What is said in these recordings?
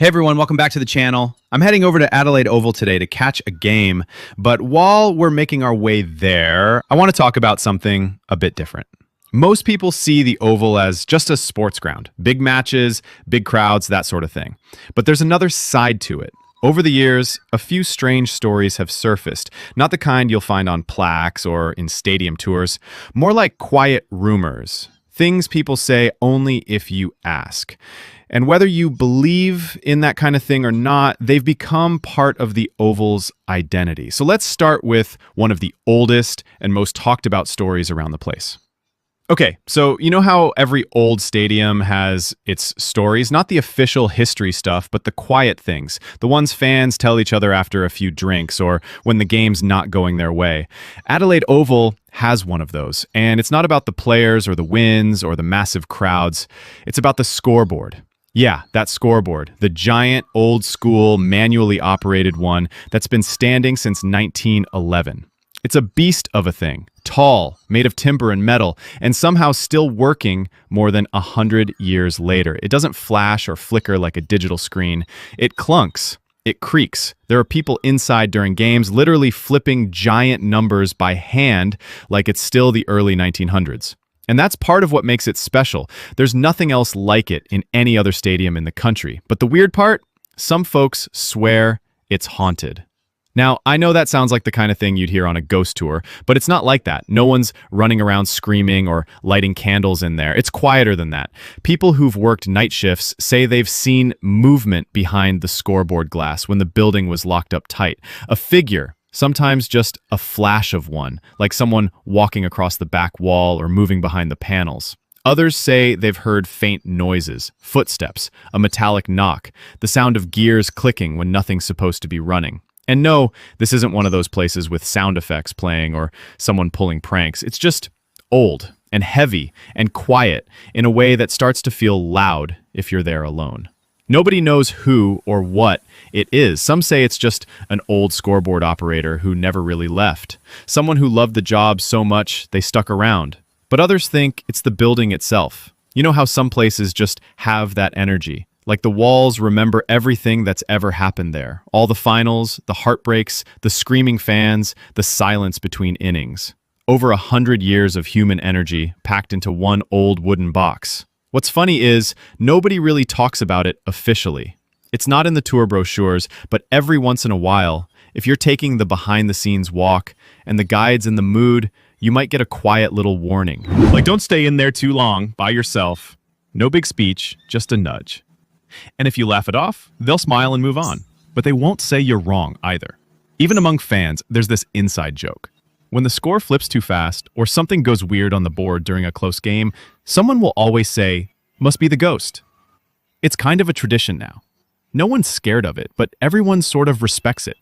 Hey everyone, welcome back to the channel. I'm heading over to Adelaide Oval today to catch a game, but while we're making our way there, I want to talk about something a bit different. Most people see the Oval as just a sports ground, big matches, big crowds, that sort of thing. But there's another side to it. Over the years, a few strange stories have surfaced, not the kind you'll find on plaques or in stadium tours, more like quiet rumors, things people say only if you ask. And whether you believe in that kind of thing or not, they've become part of the Oval's identity. So let's start with one of the oldest and most talked about stories around the place. Okay, so you know how every old stadium has its stories? Not the official history stuff, but the quiet things. The ones fans tell each other after a few drinks or when the game's not going their way. Adelaide Oval has one of those, and it's not about the players or the wins or the massive crowds. It's about the scoreboard. Yeah, that scoreboard, the giant, old-school, manually operated one that's been standing since 1911. It's a beast of a thing, tall, made of timber and metal, and somehow still working more than 100 years later. It doesn't flash or flicker like a digital screen. It clunks. It creaks. There are people inside during games literally flipping giant numbers by hand like it's still the early 1900s. And that's part of what makes it special. There's nothing else like it in any other stadium in the country. But the weird part? Some folks swear it's haunted. Now, I know that sounds like the kind of thing you'd hear on a ghost tour, but it's not like that. No one's running around screaming or lighting candles in there. It's quieter than that. People who've worked night shifts say they've seen movement behind the scoreboard glass when the building was locked up tight. A figure. Sometimes just a flash of one, like someone walking across the back wall or moving behind the panels. Others say they've heard faint noises, footsteps, a metallic knock, the sound of gears clicking when nothing's supposed to be running. And no, this isn't one of those places with sound effects playing or someone pulling pranks. It's just old and heavy and quiet in a way that starts to feel loud if you're there alone. Nobody knows who or what it is. Some say it's just an old scoreboard operator who never really left. Someone who loved the job so much they stuck around. But others think it's the building itself. You know how some places just have that energy. Like the walls remember everything that's ever happened there. All the finals, the heartbreaks, the screaming fans, the silence between innings. Over 100 years of human energy packed into one old wooden box. What's funny is, nobody really talks about it officially. It's not in the tour brochures, but every once in a while, if you're taking the behind-the-scenes walk and the guide's in the mood, you might get a quiet little warning. Like, don't stay in there too long, by yourself. No big speech, just a nudge. And if you laugh it off, they'll smile and move on. But they won't say you're wrong either. Even among fans, there's this inside joke. When the score flips too fast, or something goes weird on the board during a close game, someone will always say, "Must be the ghost." It's kind of a tradition now. No one's scared of it, but everyone sort of respects it.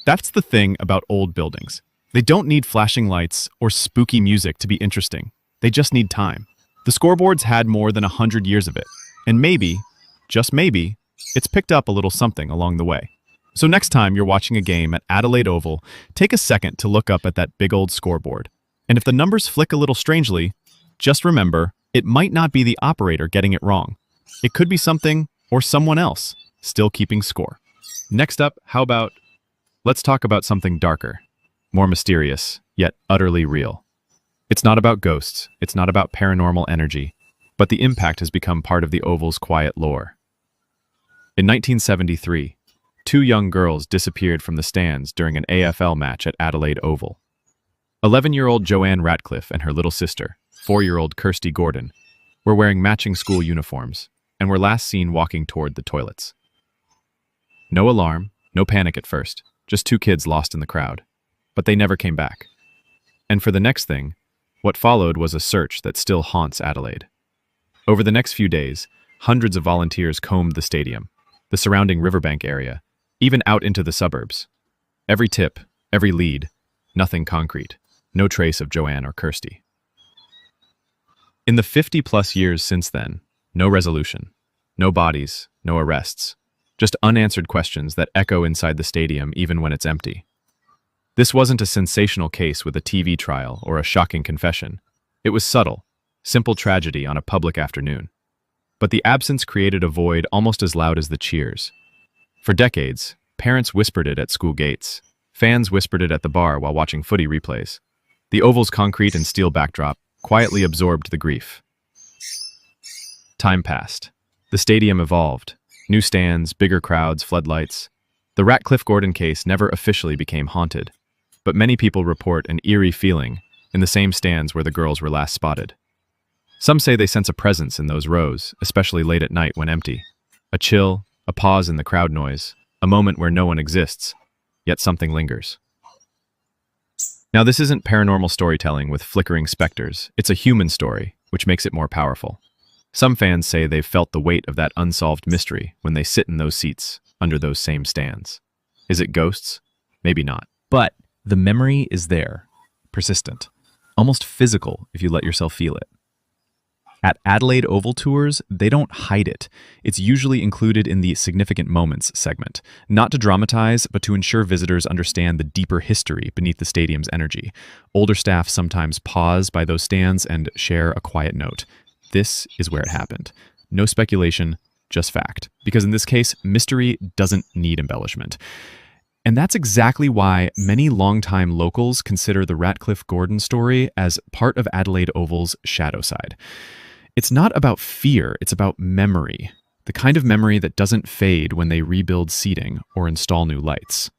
That's the thing about old buildings. They don't need flashing lights or spooky music to be interesting. They just need time. The scoreboard's had more than 100 years of it, and maybe, just maybe, it's picked up a little something along the way. So next time you're watching a game at Adelaide Oval, take a second to look up at that big old scoreboard. And if the numbers flick a little strangely, just remember, it might not be the operator getting it wrong. It could be something or someone else still keeping score. Next up, let's talk about something darker, more mysterious, yet utterly real. It's not about ghosts, it's not about paranormal energy, but the impact has become part of the Oval's quiet lore. In 1973, two young girls disappeared from the stands during an AFL match at Adelaide Oval. 11-year-old Joanne Ratcliffe and her little sister, 4-year-old Kirsty Gordon, were wearing matching school uniforms and were last seen walking toward the toilets. No alarm, no panic at first, just two kids lost in the crowd. But they never came back. And for the next thing, what followed was a search that still haunts Adelaide. Over the next few days, hundreds of volunteers combed the stadium, the surrounding riverbank area, even out into the suburbs. Every tip, every lead, nothing concrete, no trace of Joanne or Kirsty. In the 50-plus years since then, no resolution, no bodies, no arrests, just unanswered questions that echo inside the stadium even when it's empty. This wasn't a sensational case with a TV trial or a shocking confession. It was subtle, simple tragedy on a public afternoon. But the absence created a void almost as loud as the cheers, For decades, parents whispered it at school gates. Fans whispered it at the bar while watching footy replays. The Oval's concrete and steel backdrop quietly absorbed the grief. Time passed. The stadium evolved. New stands, bigger crowds, floodlights. The Ratcliffe Gordon case never officially became haunted, but many people report an eerie feeling in the same stands where the girls were last spotted. Some say they sense a presence in those rows, especially late at night when empty. A chill, a pause in the crowd noise, a moment where no one exists, yet something lingers. Now, this isn't paranormal storytelling with flickering specters. It's a human story, which makes it more powerful. Some fans say they've felt the weight of that unsolved mystery when they sit in those seats, under those same stands. Is it ghosts? Maybe not. But the memory is there, persistent, almost physical if you let yourself feel it. At Adelaide Oval tours, they don't hide it. It's usually included in the significant moments segment, not to dramatize, but to ensure visitors understand the deeper history beneath the stadium's energy. Older staff sometimes pause by those stands and share a quiet note. This is where it happened. No speculation, just fact. Because in this case, mystery doesn't need embellishment. And that's exactly why many longtime locals consider the Ratcliffe Gordon story as part of Adelaide Oval's shadow side. It's not about fear, it's about memory. The kind of memory that doesn't fade when they rebuild seating or install new lights.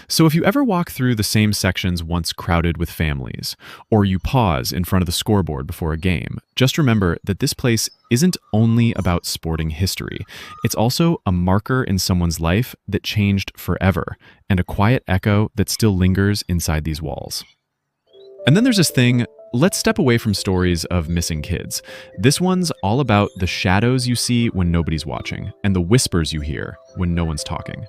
So if you ever walk through the same sections once crowded with families, or you pause in front of the scoreboard before a game, just remember that this place isn't only about sporting history. It's also a marker in someone's life that changed forever, and a quiet echo that still lingers inside these walls. And then there's this thing. Let's step away from stories of missing kids. This one's all about the shadows you see when nobody's watching, and the whispers you hear when no one's talking.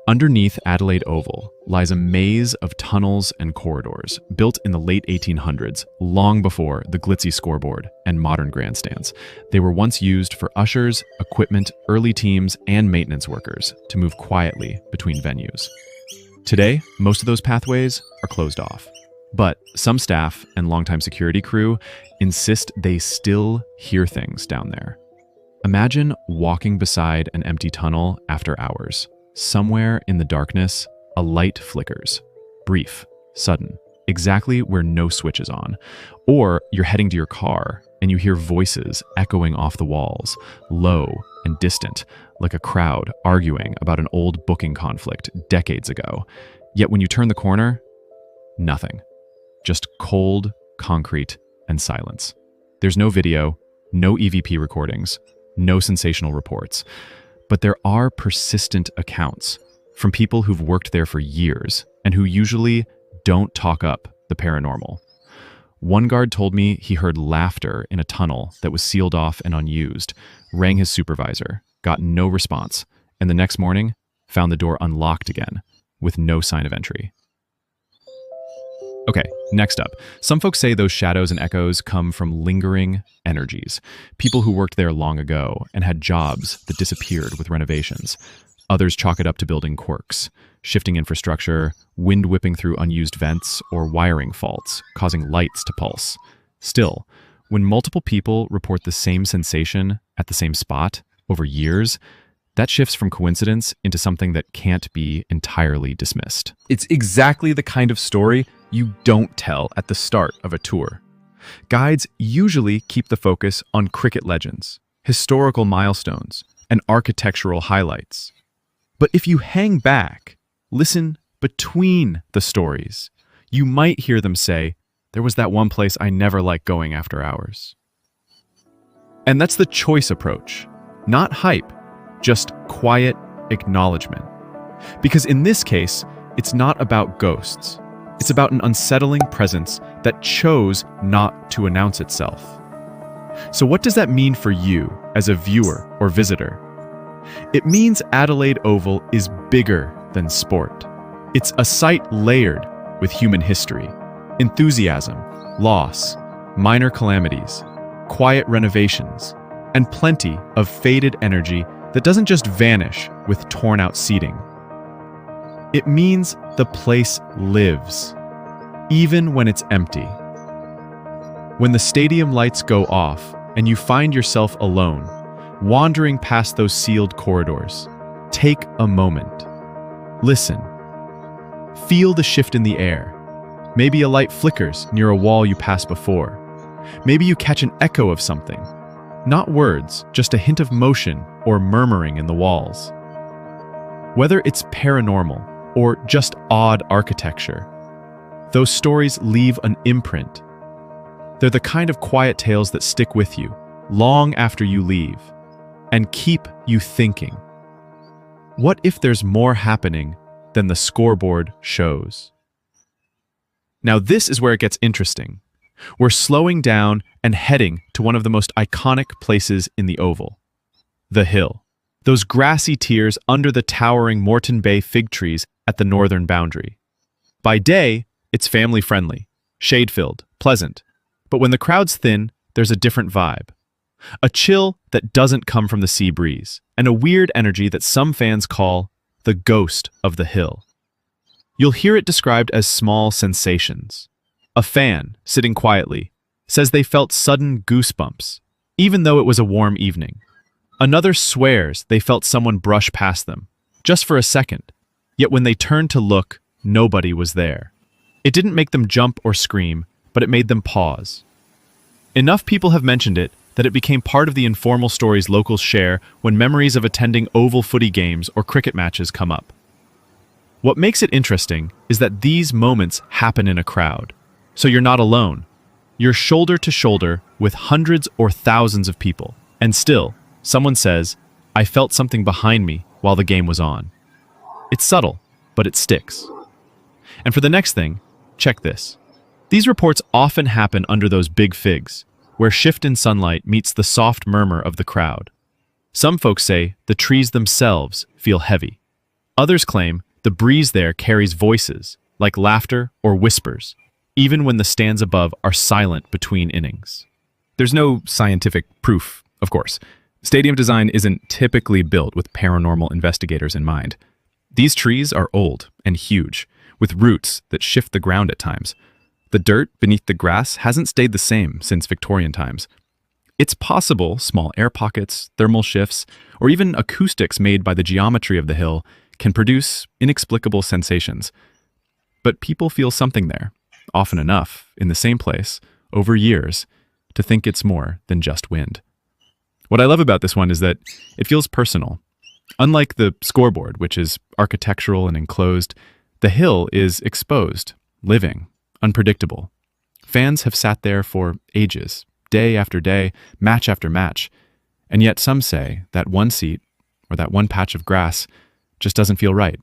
Underneath Adelaide Oval lies a maze of tunnels and corridors built in the late 1800s, long before the glitzy scoreboard and modern grandstands. They were once used for ushers, equipment, early teams, and maintenance workers to move quietly between venues. Today, most of those pathways are closed off. But some staff and longtime security crew insist they still hear things down there. Imagine walking beside an empty tunnel after hours. Somewhere in the darkness, a light flickers. Brief, sudden, exactly where no switch is on. Or you're heading to your car and you hear voices echoing off the walls, low and distant, like a crowd arguing about an old booking conflict decades ago. Yet when you turn the corner, nothing. Just cold, concrete, and silence. There's no video, no EVP recordings, no sensational reports. But there are persistent accounts from people who've worked there for years and who usually don't talk up the paranormal. One guard told me he heard laughter in a tunnel that was sealed off and unused, rang his supervisor, got no response, and the next morning found the door unlocked again with no sign of entry. Okay, next up. Some folks say those shadows and echoes come from lingering energies. People who worked there long ago and had jobs that disappeared with renovations. Others chalk it up to building quirks, shifting infrastructure, wind whipping through unused vents, or wiring faults, causing lights to pulse. Still, when multiple people report the same sensation at the same spot over years, that shifts from coincidence into something that can't be entirely dismissed. It's exactly the kind of story you don't tell at the start of a tour. Guides usually keep the focus on cricket legends, historical milestones, and architectural highlights. But if you hang back, listen between the stories, you might hear them say, "There was that one place I never liked going after hours." And that's the choice approach, not hype, just quiet acknowledgement. Because in this case, it's not about ghosts. It's about an unsettling presence that chose not to announce itself. So what does that mean for you as a viewer or visitor? It means Adelaide Oval is bigger than sport. It's a site layered with human history, enthusiasm, loss, minor calamities, quiet renovations, and plenty of faded energy that doesn't just vanish with torn-out seating. It means the place lives, even when it's empty. When the stadium lights go off and you find yourself alone, wandering past those sealed corridors, Take a moment. Listen. Feel the shift in the air. Maybe a light flickers near a wall you passed before. Maybe you catch an echo of something. Not words, just a hint of motion or murmuring in the walls. Whether it's paranormal or just odd architecture, those stories leave an imprint. They're the kind of quiet tales that stick with you long after you leave and keep you thinking. What if there's more happening than the scoreboard shows? Now this is where it gets interesting. We're slowing down and heading to one of the most iconic places in the Oval, the Hill. Those grassy tiers under the towering Moreton Bay fig trees at the northern boundary. By day, it's family-friendly, shade-filled, pleasant. But when the crowd's thin, there's a different vibe. A chill that doesn't come from the sea breeze, and a weird energy that some fans call the ghost of the hill. You'll hear it described as small sensations. A fan, sitting quietly, says they felt sudden goosebumps, even though it was a warm evening. Another swears they felt someone brush past them, just for a second, yet when they turned to look, nobody was there. It didn't make them jump or scream, but it made them pause. Enough people have mentioned it that it became part of the informal stories locals share when memories of attending oval footy games or cricket matches come up. What makes it interesting is that these moments happen in a crowd, so you're not alone. You're shoulder to shoulder with hundreds or thousands of people, and still, someone says, "I felt something behind me while the game was on." It's subtle, but it sticks. And for the next thing, check this. These reports often happen under those big figs, where shift in sunlight meets the soft murmur of the crowd. Some folks say the trees themselves feel heavy. Others claim the breeze there carries voices, like laughter or whispers, even when the stands above are silent between innings. There's no scientific proof, of course. Stadium design isn't typically built with paranormal investigators in mind. These trees are old and huge, with roots that shift the ground at times. The dirt beneath the grass hasn't stayed the same since Victorian times. It's possible small air pockets, thermal shifts, or even acoustics made by the geometry of the hill can produce inexplicable sensations. But people feel something there, often enough, in the same place, over years, to think it's more than just wind. What I love about this one is that it feels personal. Unlike the scoreboard, which is architectural and enclosed, the hill is exposed, living, unpredictable. Fans have sat there for ages, day after day, match after match, and yet some say that one seat, or that one patch of grass, just doesn't feel right.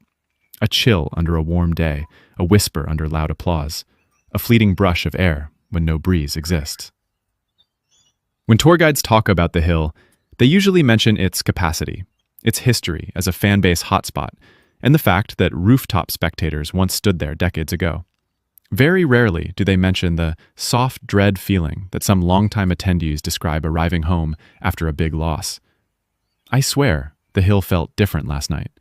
A chill under a warm day, a whisper under loud applause, a fleeting brush of air when no breeze exists. When tour guides talk about the hill, they usually mention its capacity, its history as a fan base hotspot, and the fact that rooftop spectators once stood there decades ago. Very rarely do they mention the soft dread feeling that some longtime attendees describe arriving home after a big loss. I swear the hill felt different last night.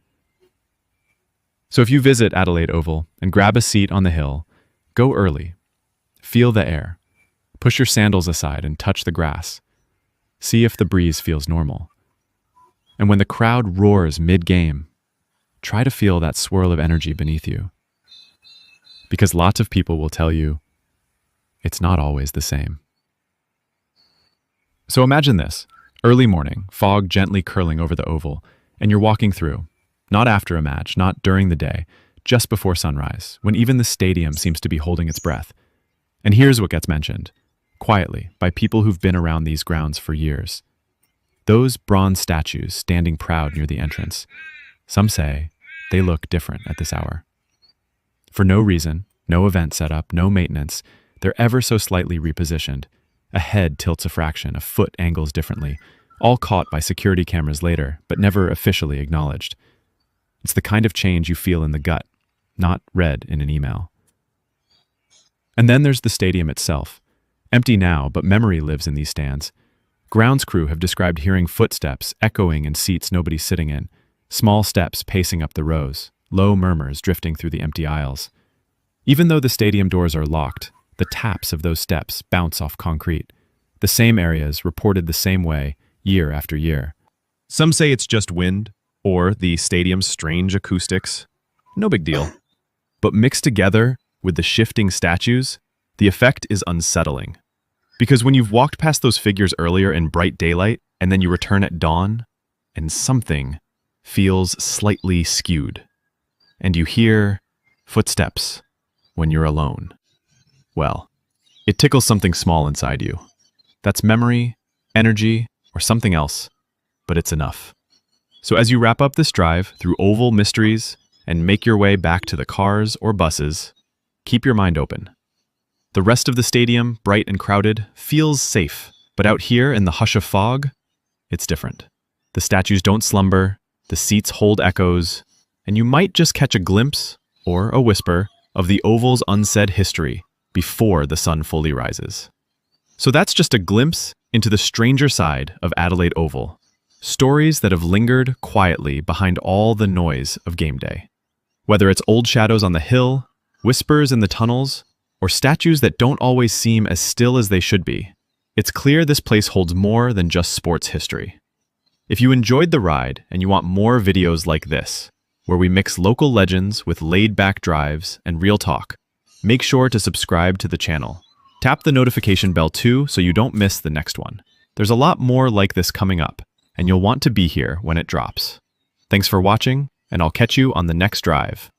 So if you visit Adelaide Oval and grab a seat on the hill, go early. Feel the air. Push your sandals aside and touch the grass. See if the breeze feels normal. And when the crowd roars mid-game, try to feel that swirl of energy beneath you. Because lots of people will tell you, it's not always the same. So imagine this, early morning, fog gently curling over the oval, and you're walking through, not after a match, not during the day, just before sunrise, when even the stadium seems to be holding its breath. And here's what gets mentioned, quietly, by people who've been around these grounds for years. Those bronze statues standing proud near the entrance, some say they look different at this hour. For no reason, no event setup, no maintenance, they're ever so slightly repositioned. A head tilts a fraction, a foot angles differently, all caught by security cameras later, but never officially acknowledged. It's the kind of change you feel in the gut, not read in an email. And then there's the stadium itself. Empty now, but memory lives in these stands. Grounds crew have described hearing footsteps echoing in seats nobody's sitting in, small steps pacing up the rows, low murmurs drifting through the empty aisles. Even though the stadium doors are locked, the taps of those steps bounce off concrete. The same areas reported the same way year after year. Some say it's just wind, or the stadium's strange acoustics, no big deal. But mixed together with the shifting statues, the effect is unsettling. Because when you've walked past those figures earlier in bright daylight, and then you return at dawn, and something feels slightly skewed, and you hear footsteps when you're alone, well, it tickles something small inside you. That's memory, energy, or something else, but it's enough. So as you wrap up this drive through Oval mysteries and make your way back to the cars or buses, keep your mind open. The rest of the stadium, bright and crowded, feels safe, but out here in the hush of fog, it's different. The statues don't slumber, the seats hold echoes, and you might just catch a glimpse, or a whisper, of the Oval's unsaid history before the sun fully rises. So that's just a glimpse into the stranger side of Adelaide Oval. Stories that have lingered quietly behind all the noise of game day. Whether it's old shadows on the hill, whispers in the tunnels, or statues that don't always seem as still as they should be, it's clear this place holds more than just sports history. If you enjoyed the ride and you want more videos like this, where we mix local legends with laid-back drives and real talk, make sure to subscribe to the channel. Tap the notification bell too so you don't miss the next one. There's a lot more like this coming up, and you'll want to be here when it drops. Thanks for watching, and I'll catch you on the next drive.